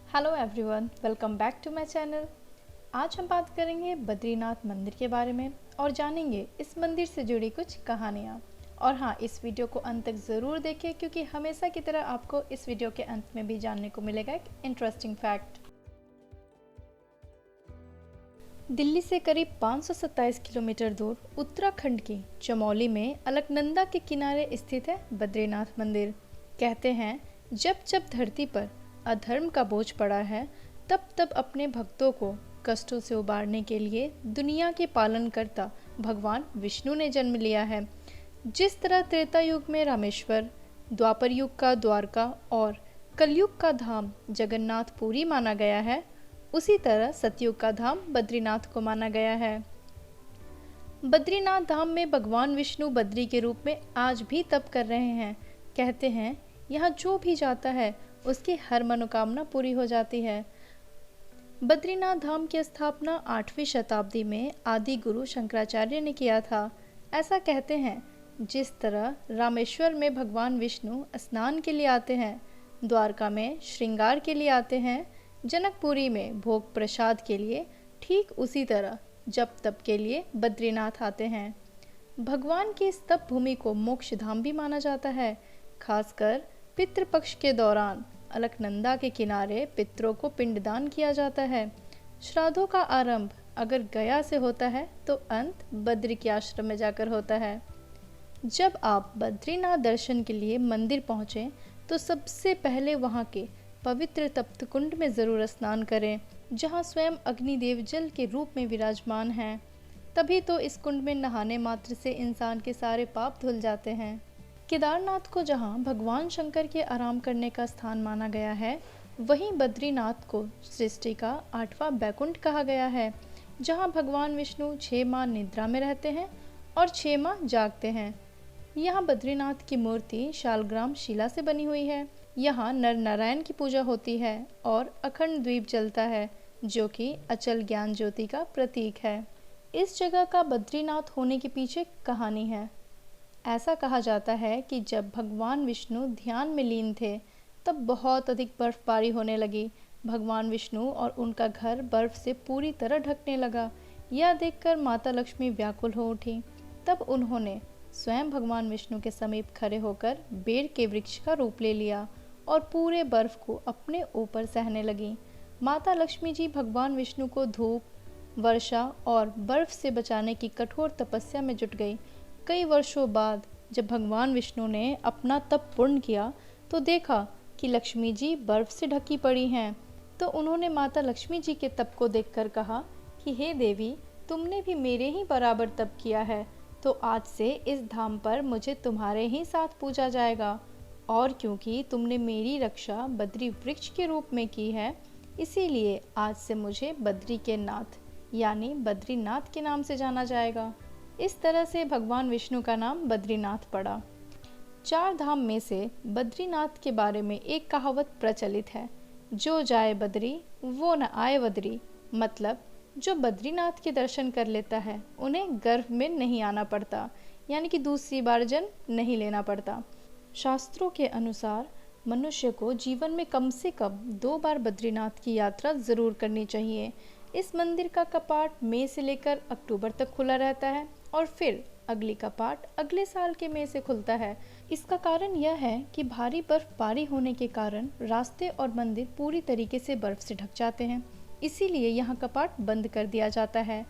Hello everyone, welcome back to my channel. आज हम बात करेंगे बद्रीनाथ मंदिर के बारे में और जानेंगे इस मंदिर से जुड़ी कुछ कहानियाँ। और हाँ, इस वीडियो को अंत तक ज़रूर देखें क्योंकि हमेशा की तरह आपको इस वीडियो के अंत में भी जानने को मिलेगा एक इंटरेस्टिंग फैक्ट। दिल्ली से करीब 527 किलोमीटर दूर उत्तराखंड की चमोली में अलकनंदा के किनारे स्थित है बद्रीनाथ मंदिर। कहते हैं जब जब धरती पर अधर्म का बोझ पड़ा है तब तब अपने भक्तों को कष्टों से उबारने के लिए दुनिया के पालनकर्ता भगवान विष्णु ने जन्म लिया है। जिस तरह त्रेता युग में रामेश्वर, द्वापर युग का द्वारका और कलयुग का धाम जगन्नाथपुरी माना गया है, उसी तरह सतयुग का धाम बद्रीनाथ को माना गया है। बद्रीनाथ धाम में भगवान विष्णु बद्री के रूप में आज भी तप कर रहे हैं। कहते हैं यहाँ जो भी जाता है उसकी हर मनोकामना पूरी हो जाती है। बद्रीनाथ धाम की स्थापना 8वीं शताब्दी में आदि गुरु शंकराचार्य ने किया था। ऐसा कहते हैं जिस तरह रामेश्वर में भगवान विष्णु स्नान के लिए आते हैं, द्वारका में श्रृंगार के लिए आते हैं, जनकपुरी में भोग प्रसाद के लिए, ठीक उसी तरह जप तप के लिए बद्रीनाथ आते हैं। भगवान की इस तप भूमि को मोक्ष धाम भी माना जाता है। खासकर पितृपक्ष के दौरान अलकनंदा के किनारे पितरों को पिंडदान किया जाता है। श्राद्धों का आरंभ अगर गया से होता है तो अंत बद्री के आश्रम में जाकर होता है। जब आप बद्रीनाथ दर्शन के लिए मंदिर पहुँचें तो सबसे पहले वहाँ के पवित्र तप्त कुंड में ज़रूर स्नान करें, जहाँ स्वयं अग्निदेव जल के रूप में विराजमान हैं। तभी तो इस कुंड में नहाने मात्र से इंसान के सारे पाप धुल जाते हैं। केदारनाथ को जहाँ भगवान शंकर के आराम करने का स्थान माना गया है, वहीं बद्रीनाथ को सृष्टि का 8वां बैकुंठ कहा गया है, जहाँ भगवान विष्णु 6 माह निद्रा में रहते हैं और 6 माह जागते हैं। यहाँ बद्रीनाथ की मूर्ति शालग्राम शिला से बनी हुई है। यहाँ नर नारायण की पूजा होती है और अखंड द्वीप जलता है, जो कि अचल ज्ञान ज्योति का प्रतीक है। इस जगह का बद्रीनाथ होने के पीछे कहानी है। ऐसा कहा जाता है कि जब भगवान विष्णु ध्यान में लीन थे तब बहुत अधिक बर्फबारी होने लगी। भगवान विष्णु और उनका घर बर्फ से पूरी तरह ढकने लगा। यह देखकर माता लक्ष्मी व्याकुल हो उठी। तब उन्होंने स्वयं भगवान विष्णु के समीप खड़े होकर बेर के वृक्ष का रूप ले लिया और पूरे बर्फ को अपने ऊपर सहने लगी। माता लक्ष्मी जी भगवान विष्णु को धूप, वर्षा और बर्फ से बचाने की कठोर तपस्या में जुट गई। कई वर्षों बाद जब भगवान विष्णु ने अपना तप पूर्ण किया तो देखा कि लक्ष्मी जी बर्फ से ढकी पड़ी हैं। तो उन्होंने माता लक्ष्मी जी के तप को देखकर कहा कि हे देवी, तुमने भी मेरे ही बराबर तप किया है, तो आज से इस धाम पर मुझे तुम्हारे ही साथ पूजा जाएगा। और क्योंकि तुमने मेरी रक्षा बद्री वृक्ष के रूप में की है, इसीलिए आज से मुझे बद्री के नाथ यानी बद्रीनाथ के नाम से जाना जाएगा। इस तरह से भगवान विष्णु का नाम बद्रीनाथ पड़ा। 4 धाम में से बद्रीनाथ के बारे में एक कहावत प्रचलित है, जो जाए बद्री वो न आए बद्री। मतलब जो बद्रीनाथ के दर्शन कर लेता है उन्हें गर्भ में नहीं आना पड़ता, यानी कि दूसरी बार जन्म नहीं लेना पड़ता। शास्त्रों के अनुसार मनुष्य को जीवन में कम से कम 2 बार बद्रीनाथ की यात्रा ज़रूर करनी चाहिए। इस मंदिर का कपाट मई से लेकर अक्टूबर तक खुला रहता है और फिर अगली कपाट अगले साल के मई से खुलता है। इसका कारण यह है कि भारी बर्फबारी होने के कारण रास्ते और मंदिर पूरी तरीके से बर्फ से ढक जाते हैं, इसीलिए यहाँ कपाट बंद कर दिया जाता है।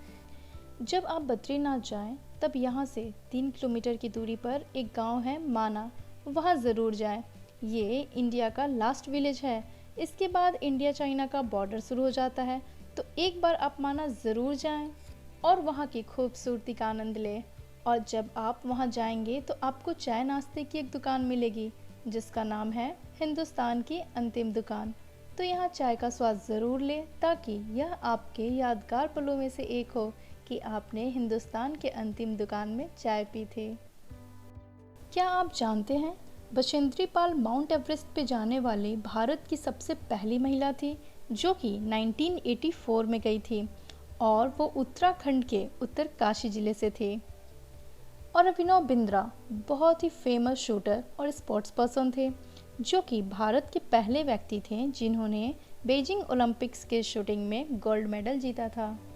जब आप बद्रीनाथ जाएं, तब यहाँ से 3 किलोमीटर की दूरी पर एक गांव है माना, वहाँ ज़रूर जाएं। ये इंडिया का लास्ट विलेज है। इसके बाद इंडिया चाइना का बॉर्डर शुरू हो जाता है, तो एक बार आप माना ज़रूर जाएं और वहाँ की खूबसूरती का आनंद लें। और जब आप वहाँ जाएंगे तो आपको चाय नाश्ते की एक दुकान मिलेगी जिसका नाम है हिंदुस्तान की अंतिम दुकान। तो यहाँ चाय का स्वाद ज़रूर लें ताकि यह आपके यादगार पलों में से एक हो कि आपने हिंदुस्तान के अंतिम दुकान में चाय पी थी। क्या आप जानते हैं बचेंद्री पाल माउंट एवरेस्ट पे जाने वाली भारत की सबसे पहली महिला थी, जो कि 1984 में गई थी और वो उत्तराखंड के उत्तरकाशी जिले से थे। और अभिनव बिंद्रा बहुत ही फेमस शूटर और स्पोर्ट्स पर्सन थे। जो कि भारत के पहले व्यक्ति थे जिन्होंने बीजिंग ओलंपिक्स के शूटिंग में गोल्ड मेडल जीता था।